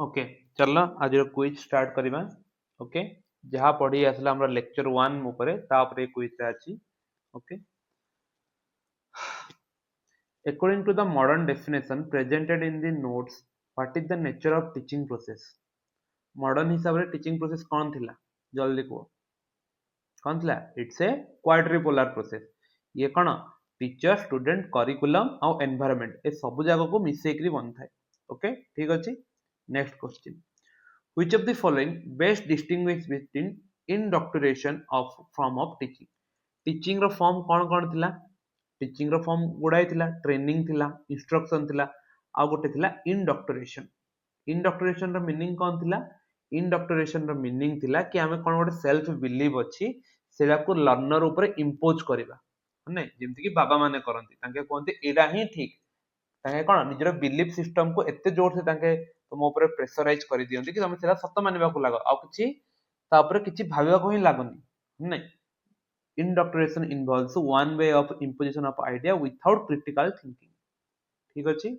Okay चलो आज quiz start करवा। ओके जहाँ पढ़ी आसला हमर लेक्चर 1 ऊपर तापर क्विज अछि। Okay according to the modern definition presented in the notes what is the nature of teaching process? Modern हिसाब रे टीचिंग प्रोसेस कौन थिला जल्दी को कौन थिला? It's a quadripolar process. ये कौन टीचर स्टूडेंट करिकुलम और एनवायरनमेंट ए सब जगह को मिसई करी बन थाए। ओके ठीक अछि। Next question which of the following best distinguish between indoctrination of form of teaching? Teaching रो फॉर्म कौन थिला? टीचिंग रो फॉर्म गुड़ाई थिला, ट्रेनिंग थिला, इंस्ट्रक्शन थिला, आ गोटे थिला इंडक्टरेशन। इंडक्टरेशन रो मीनिंग कौन थिला? इंडक्टरेशन रो मीनिंग थिला कि आमे कोन गोटे सेल्फ बिलीव अछि सेला को लर्नर ऊपर इंपोज करबा नै, जेमति कि बाबा माने करंती तांके कोनते एडा ही ठीक। तांके कोन निजर बिलीफ सिस्टम को एते जोर से तांके तुम ऊपर प्रेशराइज कर दियंती कि तुम सेला सत्य मानबा को लाग आ किछि ता ऊपर किछि भाबिबा को ही लागनी नै। Indoctrination involves one way of imposition of idea without critical thinking। ठीक अछि।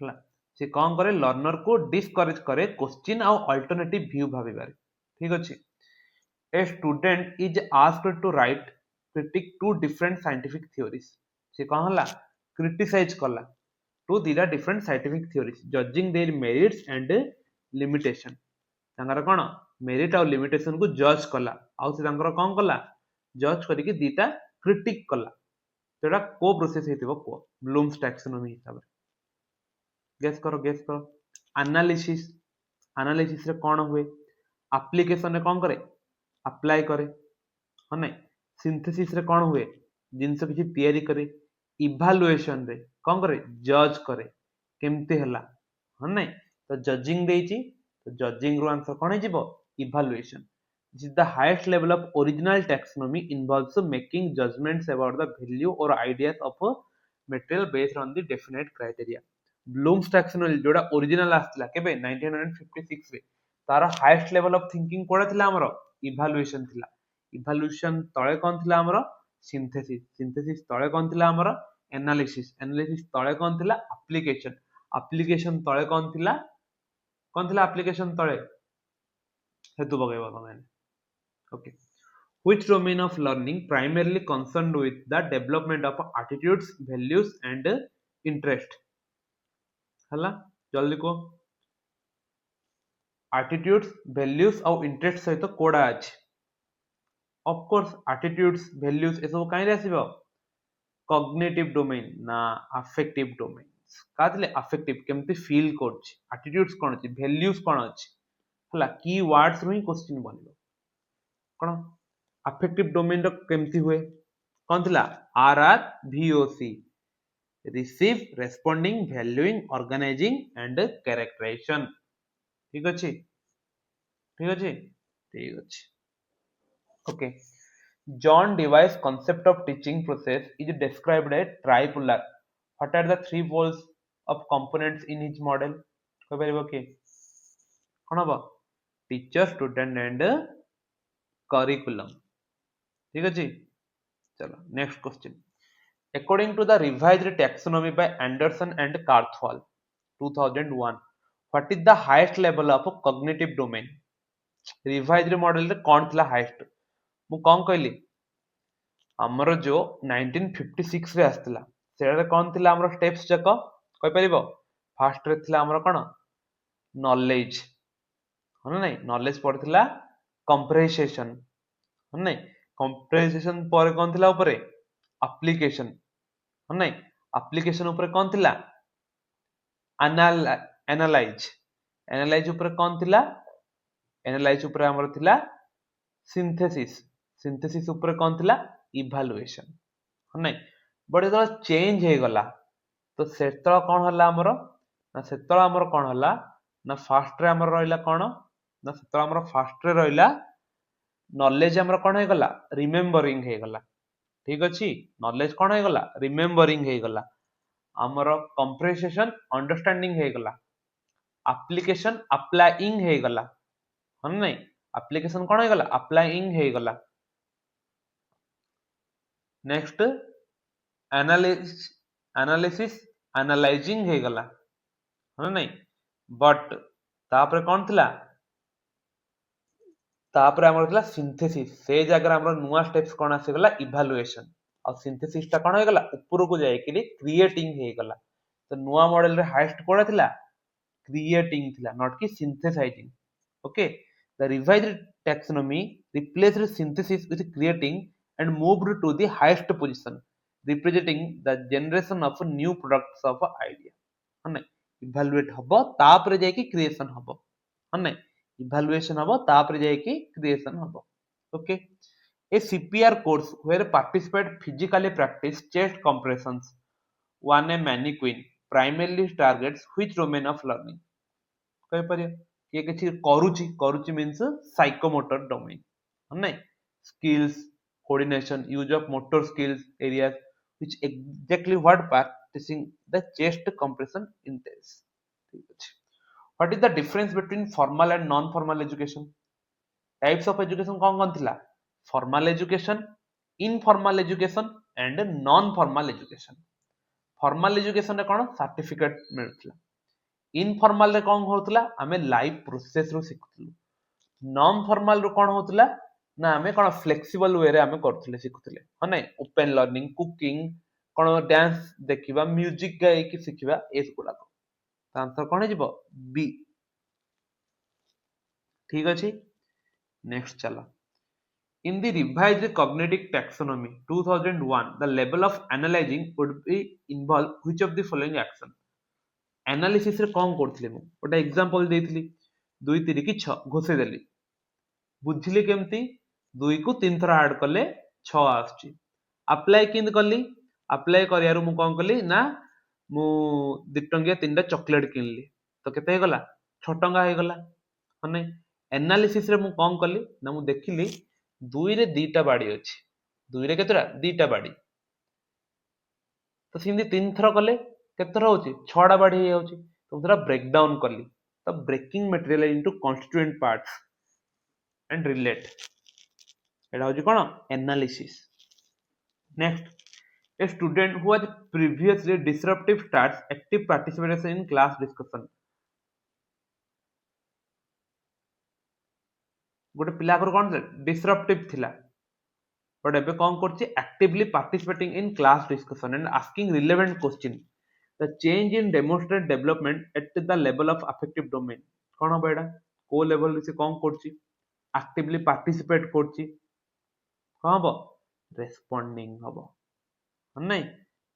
हला से कौन करे लर्नर को डिस्करेज करे क्वेश्चन और अल्टरनेटिव व्यू भाबिबारे। ठीक अछि। A student is asked to write critique two different scientific theories। से कौन हला क्रिटिसाइज कला टू दीटा different scientific theories judging their merits and limitation. तांकर कोन मेरिट और लिमिटेशन को जज कला आउ से तांकर कोन कला जज करिके दीटा क्रिटिक कला। तेडा को प्रोसेस हेतिबो को ब्लूम्स टैक्सोनॉमी हिसाब रे गेस करो एनालिसिस। एनालिसिस रे कोन हुए? एप्लीकेशन रे कोन करे अप्लाई करे ह नै। सिंथेसिस रे कोन हुए? जिंस किछि तयारी करे। इवैल्यूएशन रे कोन करे जज करे केमते हला ह नै। तो जजिंग देछि तो जजिंग रो आंसर कोन हिजिबो evaluation. This is the highest level of original taxonomy involves making judgments about the value or ideas of a material based on the definite criteria। Bloom's taxonomy जोड़ा ओरिजिनल आस्तिला केबे 1956 रे तार highest level of thinking कोडा थिला हमरो evaluation थिला। Evaluation तळे कोन थिला हमरो सिंथेसिस। सिंथेसिस तळे कोन थिला हमरो एनालिसिस। एनालिसिस तळे कोन थिला एप्लीकेशन। एप्लीकेशन तळे कोन थिला एप्लीकेशन तळे हेतु बगैबा तमे। Okay which domain of learning primarily concerned with the development of attitudes values and interest? हला जल्दी को attitudes values और interest सहित कोडा अछि। ऑफ कोर्स attitudes values ए सब काई रे आसीबो cognitive domain ना affective domain। कातले affective केमती फील करछि, attitudes कोन अछि, values कोन अछि हला की वर्ड्स रो ही क्वेश्चन बनिबो कोन affective domain रो केमती हुए कोन थिला RRVOC receive responding valuing organizing and characterization। ठीक अछि ठीक अछि ठीक अछि। Okay John Dewey's concept of teaching process is described as tripolar। What are the three poles of components in his model? कह परिबो कि कोन हबो टीचर स्टूडेंट एंड करिकुलम। ठीक अछि। चलो next question according to the revised taxonomy by Anderson and Carthwall 2001 what is the highest level of cognitive domain? revised model रे कोन थिला highest मु कोन कहली हमरो जो 1956 रे आस्तिला सेरे कोन थिला हमरो स्टेप्स जको कहि परिबो। फर्स्ट रे थिला हमरो कोन नॉलेज ह नै नॉलेज पड़थिला कंप्रेहेंशन ह नै कंप्रेहेंशन पर कोन थिला ऊपर एप्लीकेशन ह नै एप्लीकेशन ऊपर कोन थिला एनालाइज। एनालाइज ऊपर कोन थिला एनालाइज ऊपर हमर थिला सिंथेसिस। सिंथेसिस ऊपर कोन थिला इवैल्यूएशन ह नै। बट जो चेंज हे गला तो सेतळ कोन हला हमर ना सेतळ हमर कोन हला ना फर्स्ट रे हमर रहइला कोन ना सेतळ हमर फर्स्ट रे रहइला नॉलेज हमर कोन हे गला रिमेंबरिंग हे गला। ठीक अछि नॉलेज कोन हे गला रिमेंबरिंग हे गला। हमर कंप्रेहेंशन अंडरस्टैंडिंग हे गला। एप्लीकेशन अप्लाइंग हे गला ह नै एप्लीकेशन कोन हे गला अप्लाइंग हे गला। नेक्स्ट एनालिसिस एनालाइजिंग हे गला है नहीं बट तापर कौन थिला तापर हमर थिला सिंथेसिस से जगह हमर नुवा स्टेप्स कोन आसी गला इवैल्यूएशन और सिंथेसिस टा कोन हे गला ऊपर को जाय कि क्रिएटिंग हे गला तो नुवा मॉडल रे हाईएस्ट कोडा थिला क्रिएटिंग थिला नॉट कि synthesising okay the revised taxonomy replaced synthesis with creating and moved to the highest position representing the generation of new products of idea है इवैल्यूएट हबो तापर जाय कि क्रिएशन हबो है इवैल्यूएशन हबो तापर जाय कि क्रिएशन हबो okay a CPR course where participate physically practice chest compressions one a mannequin primarily targets which domain of learning कहि परियो किए किछि करूची करूची मींस साइकोमोटर डोमेन है skills coordination use of motor skills areas which exactly what practicing the chest compression entails ठीक अछि what is the difference between formal and non formal education types of education कौन थिला formal education informal education and non formal education formal education रे कोन certificate मिलथिला informal रे कोन होतला हमें live process रो सिखुथलु non formal रो कोन होतला ना हमें कोन फ्लेक्सिबल वे रे हमें करथले सिखुथले ह नै ओपन लर्निंग कुकिंग कोन डांस देखिबा म्यूजिक गाय कि सिखिबा एस गुडा तो आंसर कोन जिवो बी ठीक अछि नेक्स्ट चला in the revised cognitive taxonomy 2001 the level of analyzing would be involve which of the following action analysis रे कौन करथिले मु गोटे एग्जांपल देइथिली 2 3 की 6 घोषे देली बुझिली केमती 2 को 3 थरा ऐड करले 6 आछी अप्लाई किंद करली अप्लाई करियारु मु कोन करली ना मु 2 टंगिया 3 टा चॉकलेट किनली तो केते हे गला 6 टंगा हे गला हने एनालिसिस रे मु कोन करली ना मु देखिली 2 रे 2 टा बाडी अछि 2 रे केतरा 2 टा बाडी तो सिंधी 3 थरा कले केते थरा होची 6 टा बाडी हे होची तो थोड़ा ब्रेक डाउन करली तो breaking material into constituent parts and relate एटा होची कोन analysis next a student who has previously disruptive starts active participation in class discussion गोटे पिला कर कोन डिसरप्टिव थिला बट एबे कोन करछि actively participating in class discussion and asking relevant question the change in demonstrate development at the level of affective domain कोन बेडा को लेवल से कोन करछि एक्टिवली पार्टिसिपेट करछि कोन हबो रेस्पोंडिंग हबो नै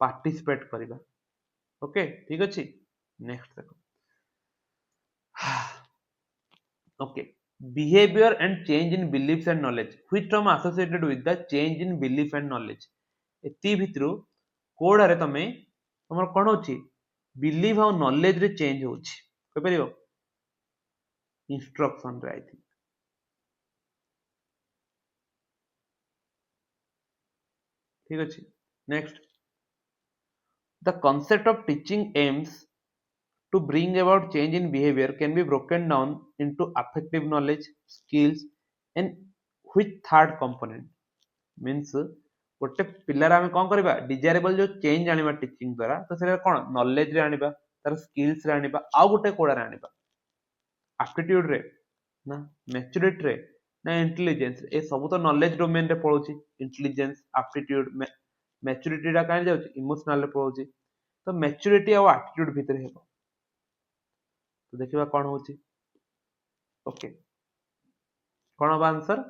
पार्टिसिपेट करिबा ओके ठीक अछि नेक्स्ट देखो okay behavior and change in beliefs and knowledge which term associated with the change in belief and knowledge एती भितरु कोडा रे तमे हमर कोन होची बिलीव और नॉलेज रे चेंज होची कहि परियो इंस्ट्रक्शन रे आई थिंक ठीक अछि next the concept of teaching AIIMS to bring about change in behavior can be broken down into affective knowledge skills and which third component means गोटे पिलार आमे कोन करबा डिजायरेबल जो चेंज आनिबा टीचिंग द्वारा तो सेटा कोन नॉलेज रे आनिबा तार स्किल्स रे आनिबा आ गोटे कोडा रे आनिबा एप्टीट्यूड रे ना मैच्योरिटी रे ना इंटेलिजेंस ए सब तो नॉलेज डोमेन रे पळोची इंटेलिजेंस एप्टीट्यूड मैच्योरिटी रा काहे जाउची इमोशनल रे पळोची तो मैच्योरिटी और एप्टीट्यूड भीतर हेबो तो देखिबा कोन होची ओके कोन बा आंसर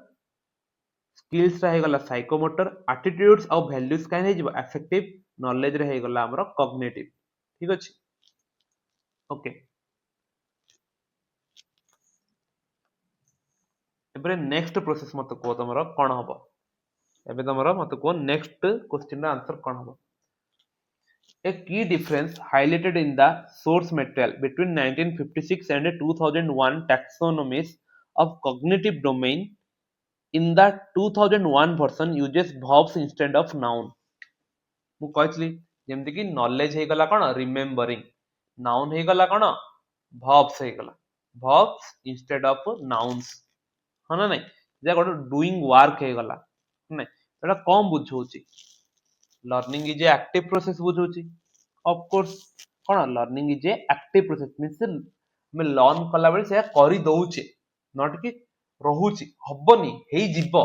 स्किल्स रा हे गला साइकोमोटर एटीट्यूड्स और वैल्यूज काहे हे जिवो अफेक्टिव नॉलेज रे हे गला हमरो कॉग्निटिव ठीक अछि ओके एबरे नेक्स्ट प्रोसेस मत को तमरो कोन हबो एबे तमरो मत को नेक्स्ट क्वेश्चन रा आंसर कोन हबो A key difference highlighted in the source material between 1956 and 2001 taxonomies of cognitive domain in the 2001 version uses verbs instead of noun मु कहतली जेमति कि नॉलेज हे गला कोन रिमेंबरिंग नाउन हे गला कोन verbs हे गला verbs instead of nouns हना नै जे गोट doing work हे गला नै एटा कम बुझौची learning is a active process बुझौची ऑफ कोर्स कौन learning is a active process means हमें लर्न कला बेले से करि दउचे नॉट कि रहुची हबनी हेई जीव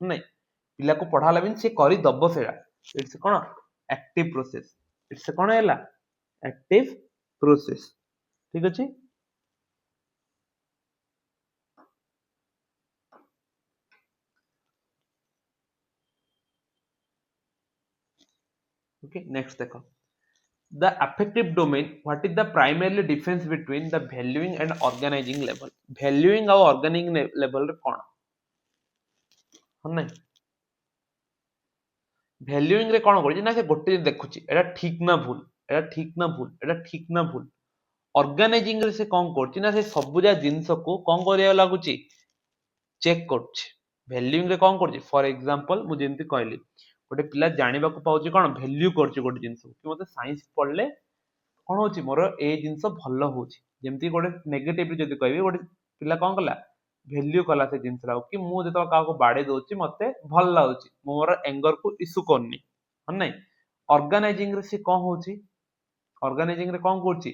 नहीं पिला को पढ़ाला बिन से करि दब सेरा इट्स कौन एक्टिव प्रोसेस इट्स कौन हैला एक्टिव प्रोसेस ठीक अछि ओके नेक्स्ट देखो the affective domain what is the primarily difference between the valuing and organizing level valuing और organizing level रे कौन हम नहीं valuing रे कौन करी ना से गोटे देखुची एटा ठीक ना भूल एटा ठीक ना भूल एटा ठीक ना भूल organizing रे से कौन करची ना से सबुजा जिंस को कौन करिया लागुची चेक करची valuing रे कौन करची फॉर एग्जांपल मु जेंति कहली गोटे पिला जानिबा को पाउची कोन वैल्यू करची गोटे जिंस कि मते साइंस पढ़ले कौन होची मोर ए जिंस भल होची जेमती गोटे नेगेटिव जदि कहबी गोटे पिला कौन कला वैल्यू कला से जिंस राव कि मु जतो का को बाडे दोची मते भल लाउची मोर एंगर को इशू करनी हम नहीं ऑर्गेनाइजिंग रे से कौन होची ऑर्गेनाइजिंग रे कौन करची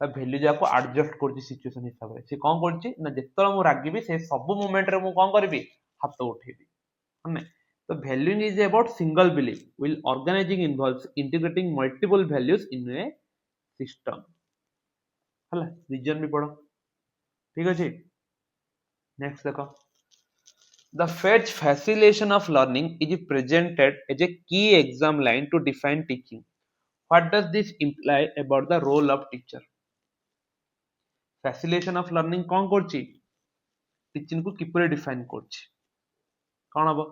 ता वैल्यू जाको एडजस्ट करची सिचुएशन हिसाब रे से कौन करची ना जेतरा मु रागिबी से सब मोमेंट रे मु कौन करबी हाथ उठेबी हम नहीं तो valuing is about single belief while organizing involves integrating multiple values in a system हला रीजन भी पढ़ो ठीक अछि नेक्स्ट देखो the fetch facilitation of learning is presented as a key exam line to define teaching what does this imply about the role of teacher facilitation of learning कौन करछि teaching को किपरि define करछि कौन हबो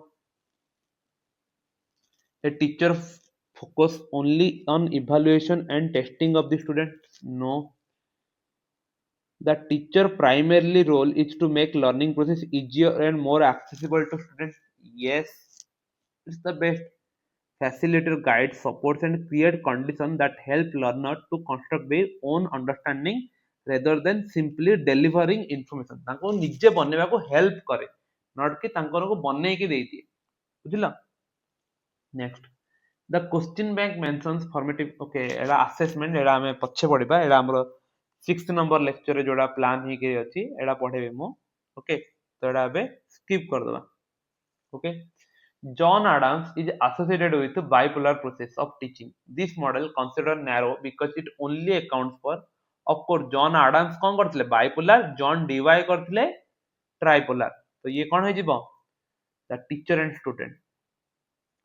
a teacher focus only on evaluation and testing of the student no the teacher primarily role is to make learning process easier and more accessible to students yes it's the best facilitator guides supports and create conditions that help learner to construct their own understanding rather than simply delivering information ताको निजे बनेबा को help करे not कि तांकर को बनै के देई दिए बुझिला next the question bank mentions formative okay एरा assessment एरा हमें पछे पढ़िबा एरा हमरो 6th नंबर लेक्चर रे जोडा प्लान ही के अछि एरा पढेबे मु ओके तो एरा बे स्किप कर दबा okay John Adams is associated with the bipolar process of teaching. This model considered narrow because it only accounts for of course John Adams कौन करथिले bipolar John DY करथिले tripolar तो ये कौन है जीवो the teacher and student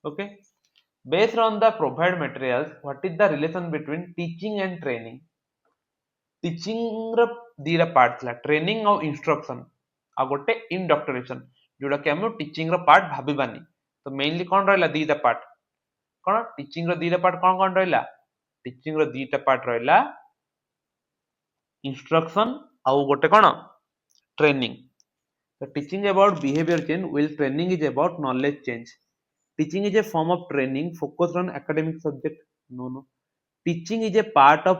okay based on the provided materials what is the relation between teaching and training teaching ର ଦିଟା ପାର୍ଟ ଥିଲା training ଆଉ instruction ଆଉ ଗୋଟେ indoctrination जोटा कि हम teaching ର पार्ट भाबिबानी तो मेनली कौन रहला दिटा पार्ट कौन teaching ର दिटा पार्ट कौन कौन रहला teaching ର दिटा पार्ट रहला instruction ଆଉ ଗୋଟେ कौन training so teaching about behavior change while training is about knowledge change teaching is a form of training focused on academic subject no teaching is a part of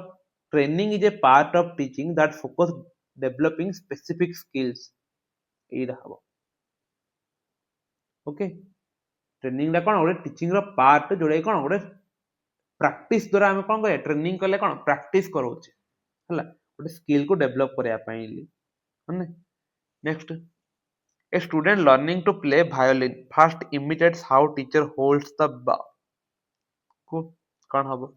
training is a part of teaching that focus developing specific skills एइरा हबो okay training ला कोन ओरे teaching रो part जोडे कोन ओरे practice द्वारा हम कोन करे training करले कोन practice करोचे हला ओटे स्किल को डेवलप करया पाइली हने next a student learning to play violin first imitates how teacher holds the bow को कोन हबो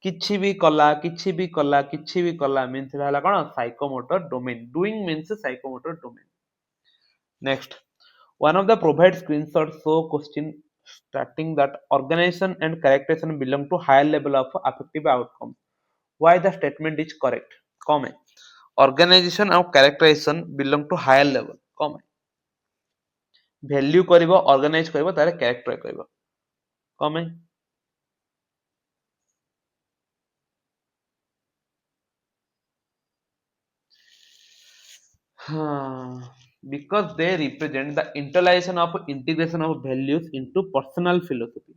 किछि भी कला मींस हला कोन psychomotor domain doing means psychomotor domain next one of the provide screenshots show question stating that organization and characterization belong to higher level of affective outcome why the statement is correct comment organization and characterization belong to higher level comment value करिवो organize करिवो तारे character करिवो comment because they represent the internalization of integration of values into personal philosophy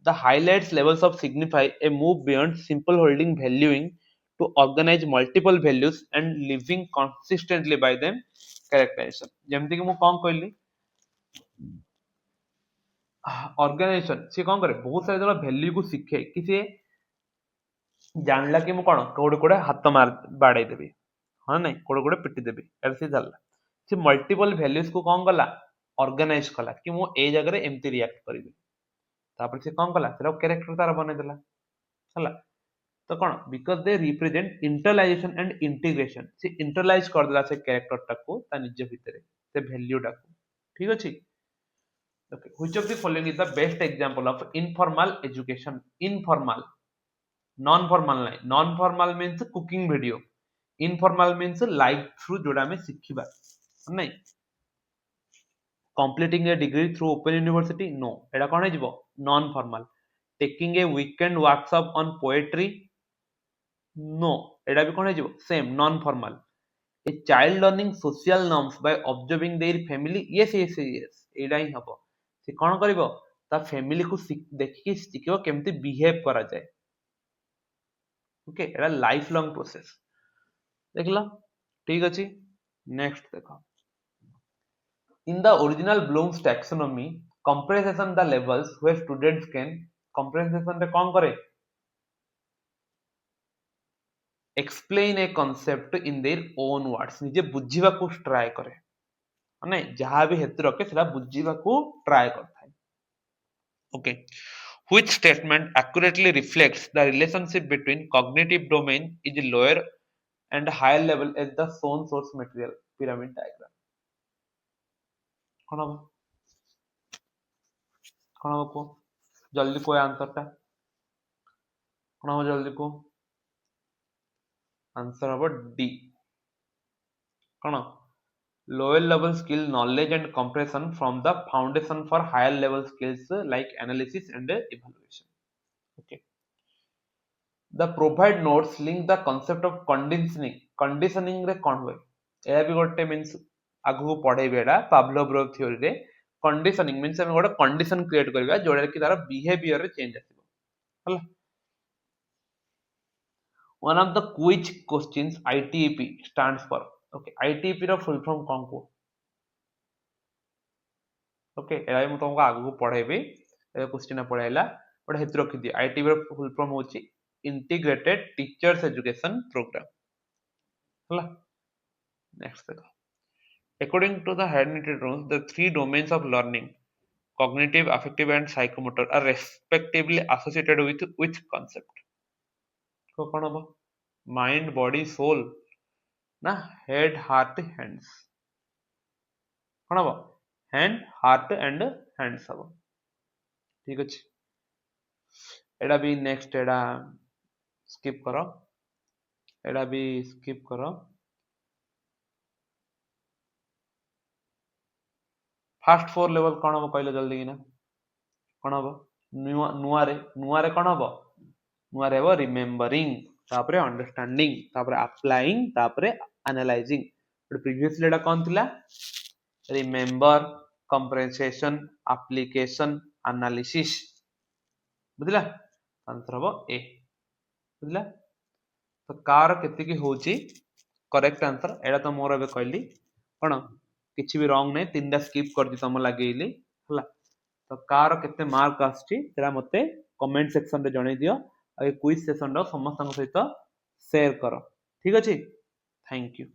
the highlights levels of signify a move beyond simple holding valuing to organize multiple values and living consistently by them characterization जेमति कि मु कोन कहली organisation से कोन करे बहुत सारे जगह value को सीखे कि से जानला कि मु कौन कोड़े कोड़े हाथ मार बाड़े देबी हाँ नहीं कोड़े कोड़े पिटी देबी एटा से जानला से मल्टीपल वैल्यूज को कौन कला ऑर्गेनाइज कला कि मु ए जगह रे एमती रिएक्ट करिवि तापर से कौन कला सेटा कैरेक्टर तार बने देला हला तो कौन because they represent internalisation and integration से इंटरलाइज कर देला से कैरेक्टर टाको ता निज भितरे से वैल्यू टाको ठीक अछि okay which of the following is the best example of informal education informal non formal नहीं non formal means cooking video informal means live through जोड़ा में शिखिबा नहीं completing a degree through open university no एटा कोन है जीवो non formal taking a weekend workshop on poetry no एटा भी कोन है जीवो same non formal a child learning social norms by observing their family yes एटा ही हबो से कोन करबो ता फैमिली को देखि शिखिबो केमती बिहेव करा जाए ओके एटा लाइफ लॉन्ग प्रोसेस देखला ठीक अछि नेक्स्ट देखो in the original Bloom's taxonomy comprehension the levels where students can comprehension रे कौन करे explain a concept in their own words निजे बुझीबा को ट्राई करे माने जहां भी हेतु रखे सेटा बुझीबा को ट्राई करथाय okay which statement accurately reflects the relationship between cognitive domain is lower and higher level as the shown source material pyramid diagram कौन हबो कौन हबो को जल्दी कोई आंसर टा कौन हबो जल्दी को आंसर हबो डी कौन lower level skill knowledge and compression from the foundation for higher level skills like analysis and evaluation okay the provide notes link the concept of conditioning रे कौन हुए यह भी गोटे मीन्स आगु पढ़ेबे एडा पावलोव थ्योरी रे कंडीशनिंग मीन्स हम गोटे कंडीशन क्रिएट करबा जोडा कि तार बिहेवियर रे चेंज आसीबो हला one of the quiz questions ITEP stands for okay ITEP रो फुल फॉर्म कौन को ओके एरा मु तुमको आगु पढ़ेबी ए क्वेश्चन पढ़ाइला बट हेतु रखि दि आईटीबी रो फुल फॉर्म होची इंटीग्रेटेड टीचर्स एजुकेशन प्रोग्राम हला नेक्स्ट देखो according to the Hermetic rules the three domains of learning cognitive affective and psychomotor are respectively associated with which concept तो कौन हबो माइंड बॉडी सोल ना head heart hands कौन हबो hand heart and hands हबो ठीक अछि एडा भी नेक्स्ट एडा स्किप करो एडा भी स्किप करो फास्ट फोर लेवल कौन हम कहले जल्दी किना कौन हम नुआ रे कौन हम नुआ रे रिमेम्बरिंग तापरे अंडरस्टैंडिंग तापरे अप्लाइंग तापरे एनालाइजिंग बट प्रीवियसली एडा कौन थिला रिमेम्बर कंप्रेंसेशन एप्लीकेशन एनालिसिस बुझला आंसर हबो ए बुझला तो कार केते की होची करेक्ट आंसर एडा तो मोर एबे कहली कोन किछि भी रॉन्ग नै तीनटा स्किप कर दी तम लागेइली हला तो कार केते मार्क आछी तेरा मते कमेंट सेक्शन रे जणै दियो आ ए क्विज सेशन रो समस्त सहित शेयर करो ठीक अछि थैंक यू